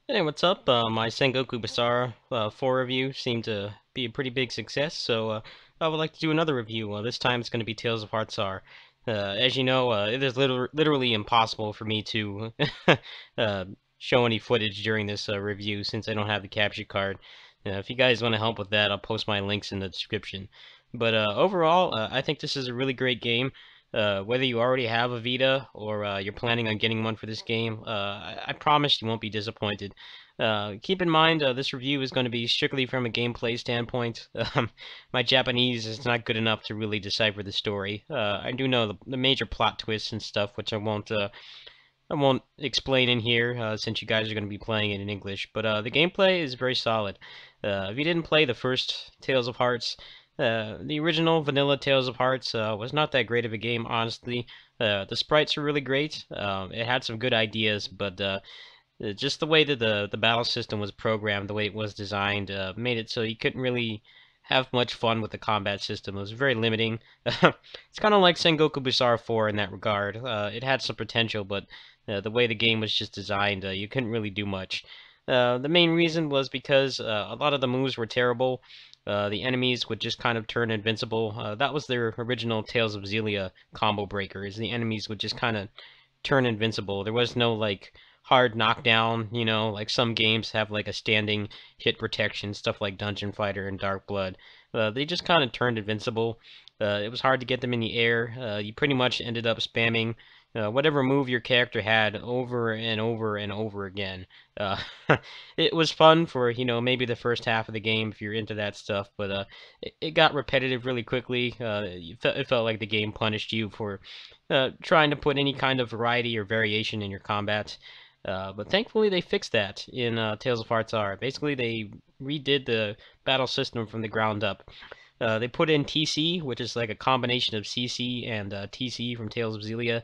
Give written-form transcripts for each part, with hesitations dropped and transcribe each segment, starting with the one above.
Hey, what's up? My Sengoku Basara 4 review seemed to be a pretty big success, so I would like to do another review. This time it's going to be Tales of Heartsar. As you know, it is literally impossible for me to uh, show any footage during this review since I don't have the capture card. If you guys want to help with that, I'll post my links in the description. But overall, I think this is a really great game. Whether you already have a Vita or you're planning on getting one for this game, I promise you won't be disappointed. Keep in mind, this review is going to be strictly from a gameplay standpoint. My Japanese is not good enough to really decipher the story. I do know the major plot twists and stuff, which I won't explain in here since you guys are going to be playing it in English. But the gameplay is very solid. If you didn't play the first Tales of Hearts, the original vanilla Tales of Hearts was not that great of a game, honestly. The sprites were really great. It had some good ideas, but just the way that the battle system was programmed, the way it was designed, made it so you couldn't really have much fun with the combat system. It was very limiting. It's kind of like Sengoku Basara 4 in that regard. It had some potential, but the way the game was just designed, you couldn't really do much. The main reason was because a lot of the moves were terrible. The enemies would just kind of turn invincible. That was their original Tales of Xillia combo breaker, is the enemies would just kind of turn invincible. There was no like hard knockdown, like some games have like a standing hit protection, stuff like Dungeon Fighter and Dark Blood. They just kind of turned invincible. It was hard to get them in the air. You pretty much ended up spamming whatever move your character had over and over and over again. Uh, it was fun for, maybe the first half of the game if you're into that stuff, but it got repetitive really quickly. It felt like the game punished you for trying to put any kind of variety or variation in your combat. But thankfully they fixed that in Tales of Heartsar. Basically, they redid the battle system from the ground up. They put in TC, which is like a combination of CC and TC from Tales of Xillia.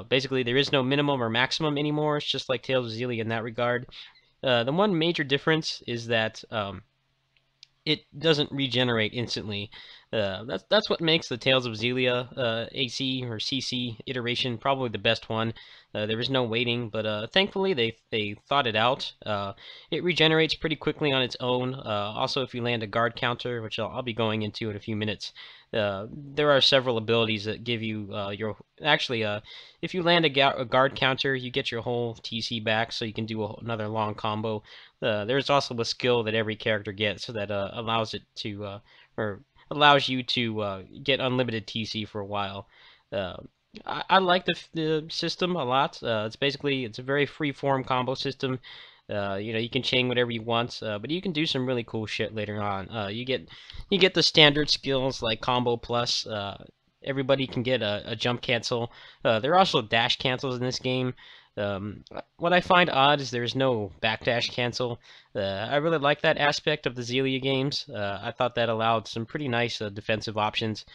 Basically, there is no minimum or maximum anymore. It's just like Tales of Xillia in that regard. The one major difference is that it doesn't regenerate instantly. That's what makes the Tales of Xillia AC or CC iteration probably the best one. There is no waiting, but thankfully they thought it out. It regenerates pretty quickly on its own. Also, if you land a guard counter, which I'll be going into in a few minutes, there are several abilities that give you your actually if you land a guard counter, you get your whole TC back, so you can do another long combo. There's also a skill that every character gets that allows it to or allows you to get unlimited TC for a while. Uh, I like the system a lot. It's a very free form combo system. You can chain whatever you want, but you can do some really cool shit later on. You get the standard skills like combo plus. Everybody can get a jump cancel. There are also dash cancels in this game. What I find odd is there's no backdash cancel. I really like that aspect of the Xillia games. I thought that allowed some pretty nice defensive options.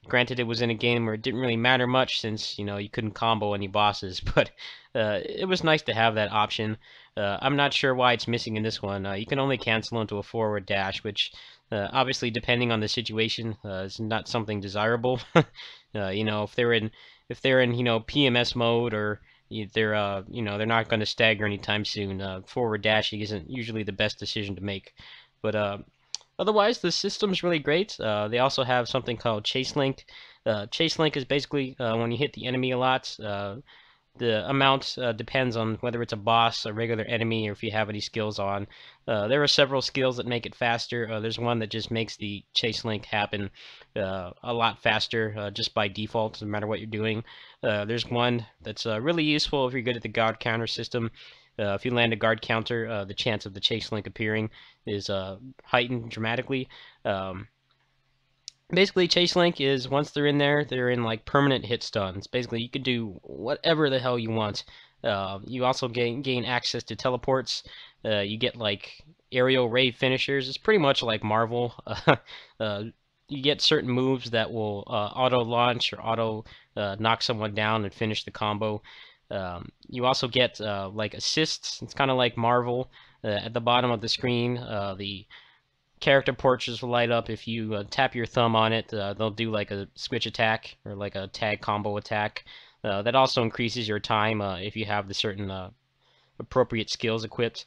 Granted, it was in a game where it didn't really matter much since, you couldn't combo any bosses, but it was nice to have that option. I'm not sure why it's missing in this one. You can only cancel into a forward dash, which obviously, depending on the situation, is not something desirable. If they're in PMS mode or they're not going to stagger anytime soon. Forward dashing isn't usually the best decision to make, but otherwise the system's really great. They also have something called Chase Link. Chase Link is basically when you hit the enemy a lot. The amount depends on whether it's a boss, a regular enemy, or if you have any skills on. There are several skills that make it faster. There's one that just makes the chase link happen a lot faster just by default, no matter what you're doing. There's one that's really useful if you're good at the guard counter system. If you land a guard counter, the chance of the chase link appearing is heightened dramatically. Basically, Chase Link is once they're in there, they're in like permanent hit stuns. Basically, you can do whatever the hell you want. You also gain access to teleports. You get like aerial raid finishers. It's pretty much like Marvel. Uh, you get certain moves that will auto launch or auto knock someone down and finish the combo. You also get like assists. It's kind of like Marvel. At the bottom of the screen, the character portraits will light up. If you tap your thumb on it, they'll do like a switch attack or like a tag combo attack. That also increases your time if you have the certain appropriate skills equipped.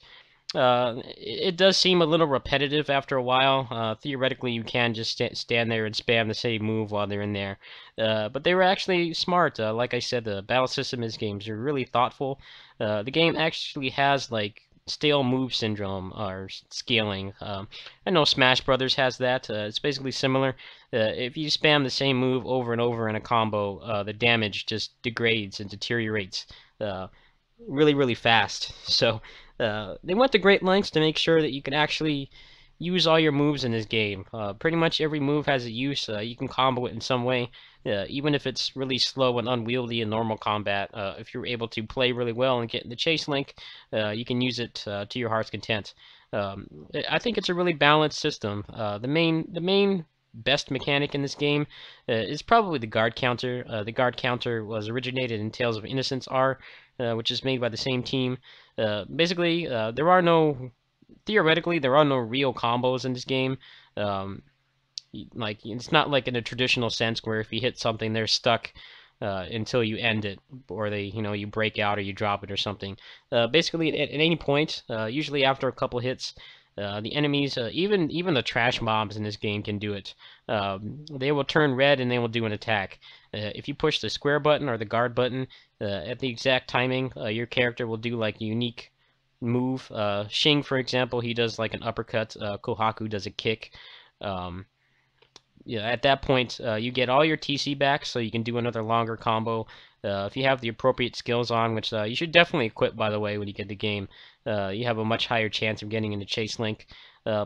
It does seem a little repetitive after a while. Theoretically, you can just stand there and spam the same move while they're in there. But they were actually smart. Like I said, the battle system in these games are really thoughtful. The game actually has like stale move syndrome or scaling. I know Smash Brothers has that. It's basically similar. If you spam the same move over and over in a combo, the damage just degrades and deteriorates. Really, really fast. So they went to great lengths to make sure that you can actually use all your moves in this game. Pretty much every move has a use. You can combo it in some way, even if it's really slow and unwieldy in normal combat. If you're able to play really well and get in the chase link, you can use it to your heart's content. I think it's a really balanced system. The main best mechanic in this game is probably the guard counter. The guard counter was originated in Tales of Innocence R, which is made by the same team. Basically, theoretically, there are no real combos in this game. Um, like, it's not like in a traditional sense where if you hit something, they're stuck until you end it, or you break out or you drop it or something. Basically, at any point, usually after a couple hits, the enemies, even the trash mobs in this game can do it. They will turn red and they will do an attack. If you push the square button or the guard button at the exact timing, your character will do like a unique move. Shing, for example, he does like an uppercut. Kohaku does a kick. Um, yeah, at that point, you get all your TC back, so you can do another longer combo. If you have the appropriate skills on, which you should definitely equip, by the way, when you get the game, you have a much higher chance of getting into Chase Link.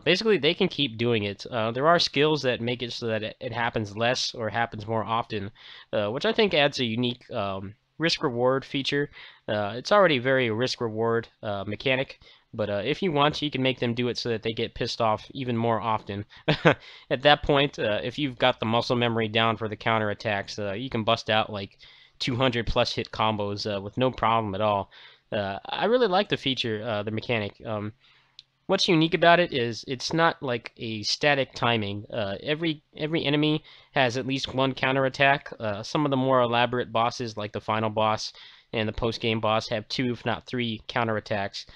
Basically, they can keep doing it. There are skills that make it so that it happens less or happens more often, which I think adds a unique risk-reward feature. It's already very risk-reward mechanic, but if you want, you can make them do it so that they get pissed off even more often. At that point, if you've got the muscle memory down for the counter attacks, you can bust out like 200 plus hit combos with no problem at all. I really like the feature, the mechanic. What's unique about it is it's not like a static timing. Every enemy has at least one counterattack. Some of the more elaborate bosses, like the final boss and the post-game boss, have two, if not three, counterattacks.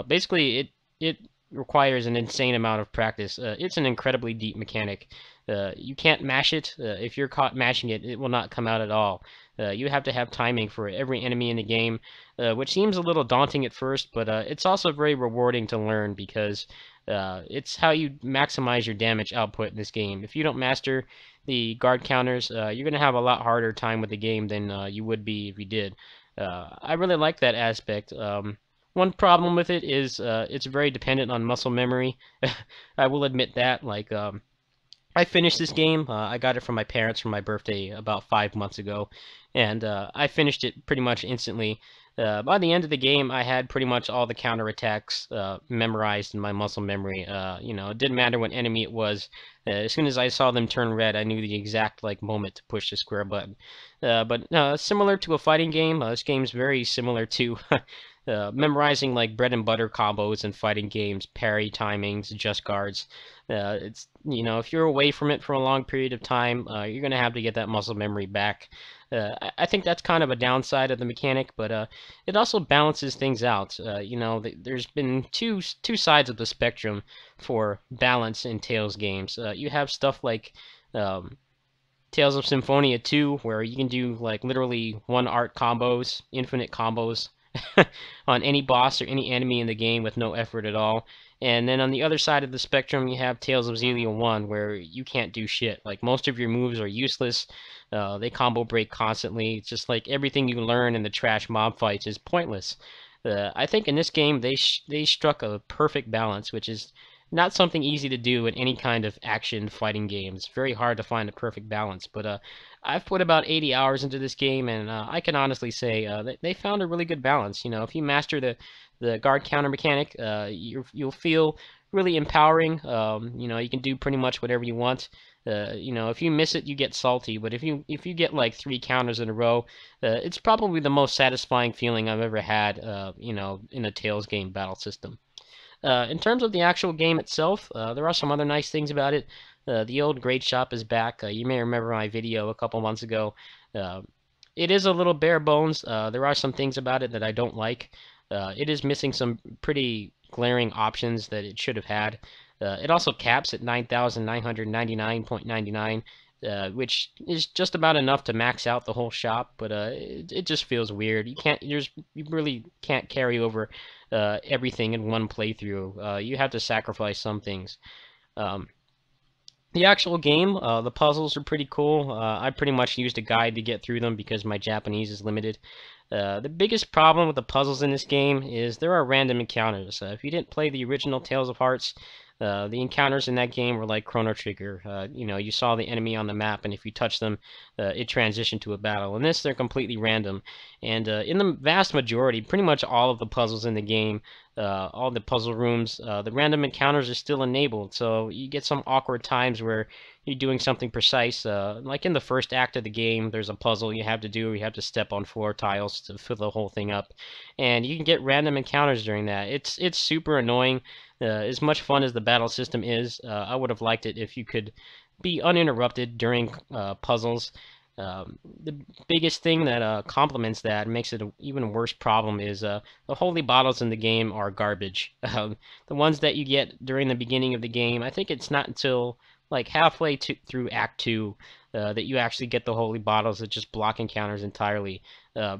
Basically, it requires an insane amount of practice. It's an incredibly deep mechanic. You can't mash it. If you're caught mashing it, it will not come out at all. You have to have timing for every enemy in the game, which seems a little daunting at first, but it's also very rewarding to learn because it's how you maximize your damage output in this game. If you don't master the guard counters, you're going to have a lot harder time with the game than you would be if you did. I really like that aspect. One problem with it is it's very dependent on muscle memory. I will admit that. Like, I finished this game. I got it from my parents for my birthday about 5 months ago, and I finished it pretty much instantly. By the end of the game, I had pretty much all the counterattacks memorized in my muscle memory. It didn't matter what enemy it was. As soon as I saw them turn red, I knew the exact moment to push the square button. But similar to a fighting game, this game's very similar to memorizing like bread and butter combos in fighting games, parry timings, just guards. It's if you're away from it for a long period of time, you're gonna have to get that muscle memory back. I think that's kind of a downside of the mechanic, but it also balances things out. There's been two sides of the spectrum for balance in Tales games. You have stuff like Tales of Symphonia 2, where you can do like literally one art combos, infinite combos on any boss or any enemy in the game with no effort at all. And then on the other side of the spectrum, you have Tales of Xillia 1, where you can't do shit. Like, most of your moves are useless. They combo break constantly. It's just like everything you learn in the trash mob fights is pointless. I think in this game, they struck a perfect balance, which is not something easy to do in any kind of action fighting game. It's very hard to find a perfect balance, but I've put about 80 hours into this game, and I can honestly say that they found a really good balance. If you master the guard counter mechanic, you'll feel really empowering. You can do pretty much whatever you want. If you miss it, you get salty, but if you get like 3 counters in a row, it's probably the most satisfying feeling I've ever had. In a Tales game battle system. In terms of the actual game itself, there are some other nice things about it. The old Great Shop is back. You may remember my video a couple months ago. It is a little bare bones. There are some things about it that I don't like. It is missing some pretty glaring options that it should have had. It also caps at 9,999.99, which is just about enough to max out the whole shop, but it just feels weird. You really can't carry over everything in one playthrough. You have to sacrifice some things. Um, the actual game, the puzzles are pretty cool. I pretty much used a guide to get through them because my Japanese is limited. The biggest problem with the puzzles in this game is there are random encounters. If you didn't play the original Tales of Hearts, the encounters in that game were like Chrono Trigger. You saw the enemy on the map, and if you touch them, it transitioned to a battle. In this, they're completely random. And in the vast majority, pretty much all of the puzzles in the game, all the puzzle rooms, the random encounters are still enabled. So you get some awkward times where you're doing something precise. Like in the first act of the game, there's a puzzle you have to do. You have to step on floor tiles to fill the whole thing up, and you can get random encounters during that. It's super annoying. As much fun as the battle system is, I would have liked it if you could be uninterrupted during puzzles. The biggest thing that complements that and makes it an even worse problem is the holy bottles in the game are garbage. The ones that you get during the beginning of the game, I think it's not until like halfway through Act 2 that you actually get the holy bottles that just block encounters entirely.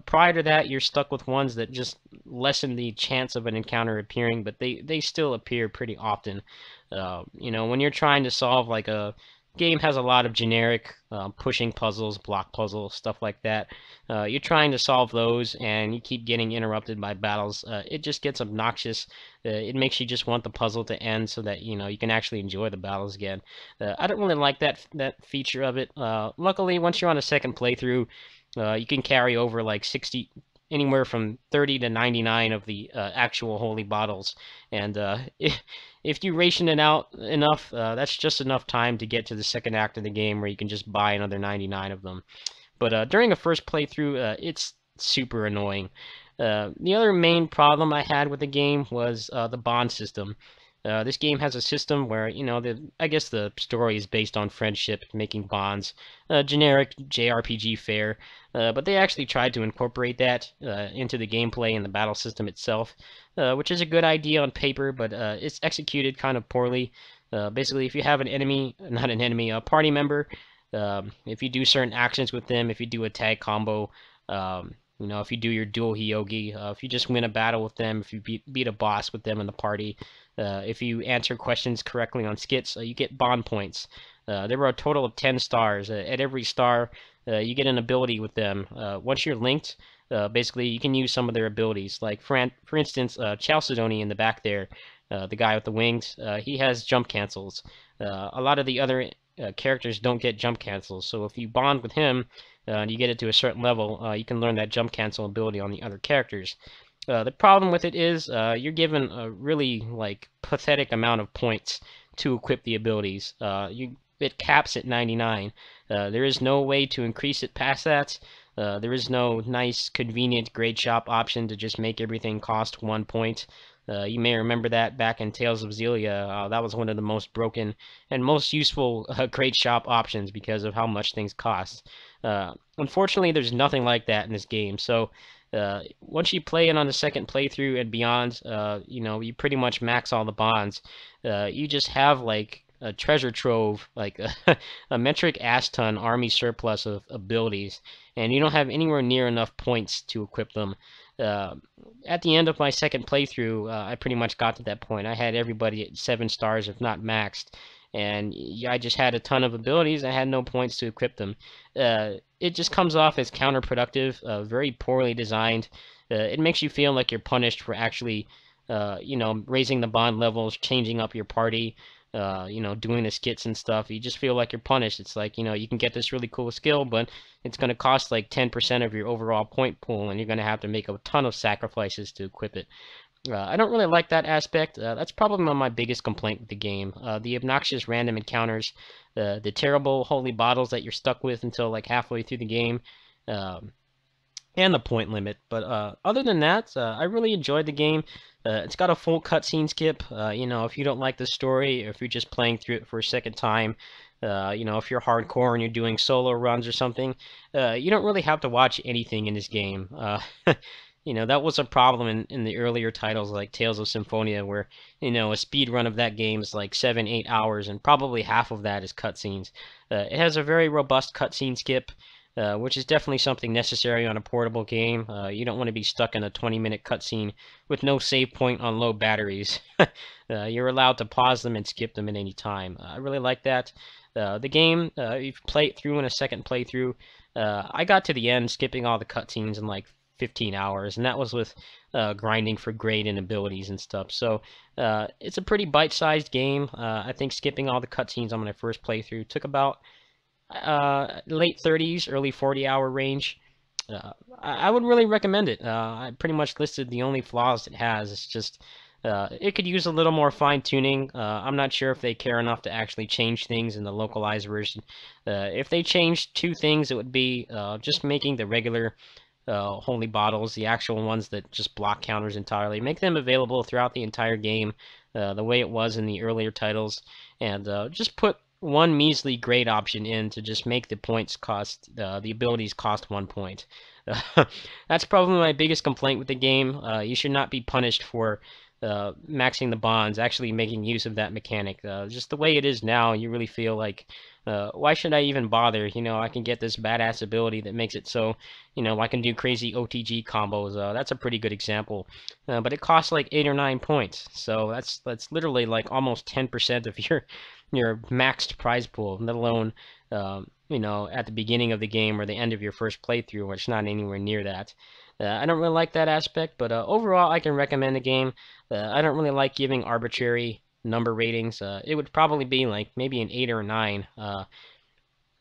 Prior to that, you're stuck with ones that just lessen the chance of an encounter appearing, but they still appear pretty often. When you're trying to solve like a game has a lot of generic pushing puzzles, block puzzles, stuff like that. You're trying to solve those, and you keep getting interrupted by battles. It just gets obnoxious. It makes you just want the puzzle to end so that you can actually enjoy the battles again. I don't really like that feature of it. Luckily, once you're on a second playthrough, you can carry over like 60, anywhere from 30 to 99 of the actual holy bottles, and if you ration it out enough, that's just enough time to get to the second act of the game where you can just buy another 99 of them. But during a first playthrough, it's super annoying. The other main problem I had with the game was the bond system. This game has a system where, I guess the story is based on friendship, making bonds, generic JRPG fare, but they actually tried to incorporate that into the gameplay and the battle system itself, which is a good idea on paper, but it's executed kind of poorly. Basically, if you have a party member, if you do certain actions with them, if you do a tag combo, if you do your dual Hyogi, if you just win a battle with them, if you beat a boss with them in the party, if you answer questions correctly on skits, you get bond points. There were a total of 10 stars. At every star, you get an ability with them. Once you're linked, basically you can use some of their abilities. Like, for instance, Chalcedony in the back there, the guy with the wings, he has jump cancels. A lot of the other characters don't get jump cancels, so if you bond with him, and you get it to a certain level, you can learn that jump cancel ability on the other characters. The problem with it is you're given a really pathetic amount of points to equip the abilities. It caps at 99. There is no way to increase it past that. There is no nice, convenient grade shop option to just make everything cost 1 point. You may remember that back in Tales of Xillia. That was one of the most broken and most useful grade shop options because of how much things cost. Unfortunately, there's nothing like that in this game. So once you play it on the second playthrough and beyond, you pretty much max all the bonds. You just have like a treasure trove, like a metric ass ton army surplus of abilities, and you don't have anywhere near enough points to equip them. At the end of my second playthrough, I pretty much got to that point. I had everybody at 7 stars, if not maxed, and I just had a ton of abilities. I had no points to equip them. It just comes off as counterproductive, very poorly designed. It makes you feel like you're punished for actually, raising the bond levels, changing up your party, doing the skits and stuff. You just feel like you're punished. It's like, you can get this really cool skill, but it's going to cost like 10% of your overall point pool, and you're going to have to make a ton of sacrifices to equip it. I don't really like that aspect. That's probably my biggest complaint with the game. The obnoxious random encounters, the terrible holy bottles that you're stuck with until like halfway through the game, and the point limit. But other than that, I really enjoyed the game. It's got a full cutscene skip. If you don't like the story, or if you're just playing through it for a second time, if you're hardcore and you're doing solo runs or something, you don't really have to watch anything in this game. that was a problem in the earlier titles like Tales of Symphonia, where, a speed run of that game is like 7, 8 hours, and probably half of that is cutscenes. It has a very robust cutscene skip, which is definitely something necessary on a portable game. You don't want to be stuck in a 20-minute cutscene with no save point on low batteries. You're allowed to pause them and skip them at any time. I really like that. The game, if you play it through in a second playthrough, I got to the end, skipping all the cutscenes in like 15 hours, and that was with grinding for grade and abilities and stuff. So it's a pretty bite-sized game. I think skipping all the cutscenes on my first playthrough took about late 30s, early 40-hour range. I would really recommend it. I pretty much listed the only flaws it has. It's just it could use a little more fine-tuning. I'm not sure if they care enough to actually change things in the localized version. If they changed two things, it would be just making the regular holy bottles, the actual ones that just block counters entirely, make them available throughout the entire game, the way it was in the earlier titles, and just put one measly grade option in to just make the points cost, the abilities cost 1 point. That's probably my biggest complaint with the game. You should not be punished for maxing the bonds, actually making use of that mechanic. Just the way it is now, you really feel like, why should I even bother? I can get this badass ability that makes it so, I can do crazy OTG combos. That's a pretty good example. But it costs like 8 or 9 points, so that's literally like almost 10% of your maxed prize pool, let alone, at the beginning of the game or the end of your first playthrough, which not anywhere near that. I don't really like that aspect, but overall, I can recommend the game. I don't really like giving arbitrary number ratings. It would probably be like maybe an 8 or a 9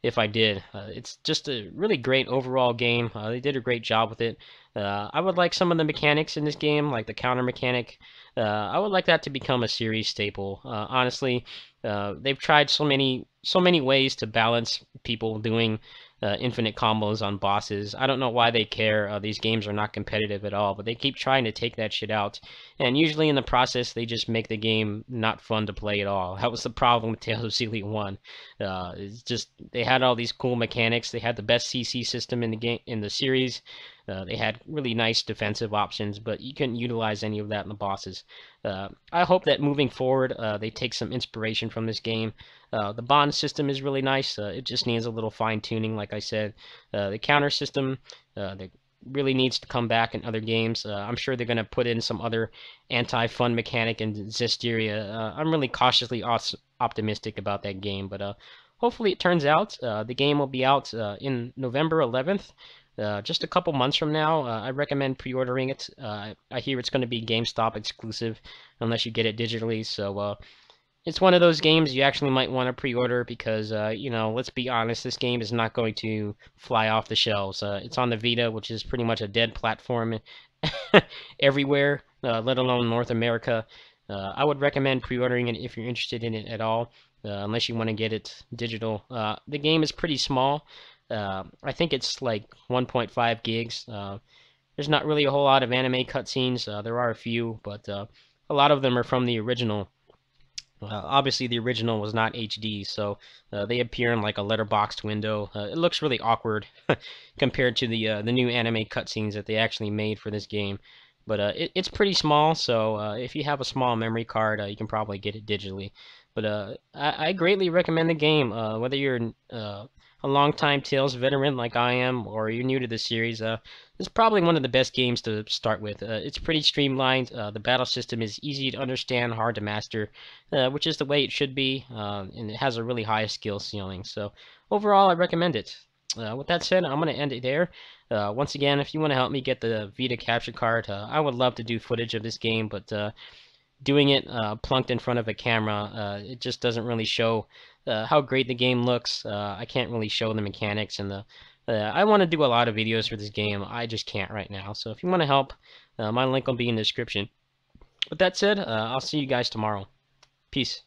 if I did. It's just a really great overall game. They did a great job with it. I would like some of the mechanics in this game, like the counter mechanic. I would like that to become a series staple. Honestly, they've tried so many ways to balance people doing infinite combos on bosses. I don't know why they care. These games are not competitive at all, but they keep trying to take that shit out. And usually in the process, they just make the game not fun to play at all. That was the problem with Tales of Celia 1. It's just, they had all these cool mechanics. They had the best CC system in the game, in the series. They had really nice defensive options, but you couldn't utilize any of that in the bosses. I hope that moving forward, they take some inspiration from this game. The bond system is really nice. It just needs a little fine-tuning, like I said. The counter system that really needs to come back in other games. I'm sure they're going to put in some other anti-fun mechanic in Zestiria. I'm really cautiously optimistic about that game, but hopefully it turns out. The game will be out in November 11th. Just a couple months from now. I recommend pre-ordering it. I hear it's going to be GameStop exclusive unless you get it digitally, so it's one of those games you actually might want to pre-order because, let's be honest, this game is not going to fly off the shelves. It's on the Vita, which is pretty much a dead platform everywhere, let alone North America. I would recommend pre-ordering it if you're interested in it at all, unless you want to get it digital. The game is pretty small. I think it's like 1.5 gigs. There's not really a whole lot of anime cutscenes. There are a few, but a lot of them are from the original. Obviously, the original was not HD, so they appear in like a letterboxed window. It looks really awkward compared to the new anime cutscenes that they actually made for this game. But it's pretty small, so if you have a small memory card, you can probably get it digitally. But I greatly recommend the game, whether you're a longtime Tales veteran like I am, or you're new to the series. It's probably one of the best games to start with. It's pretty streamlined. The battle system is easy to understand, hard to master, which is the way it should be, and it has a really high skill ceiling. So overall, I recommend it. With that said, I'm going to end it there. Once again, if you want to help me get the Vita capture card, I would love to do footage of this game, but doing it plunked in front of a camera, it just doesn't really show how great the game looks. I can't really show the mechanics and the. I want to do a lot of videos for this game. I just can't right now. So if you want to help, my link will be in the description. With that said, I'll see you guys tomorrow. Peace.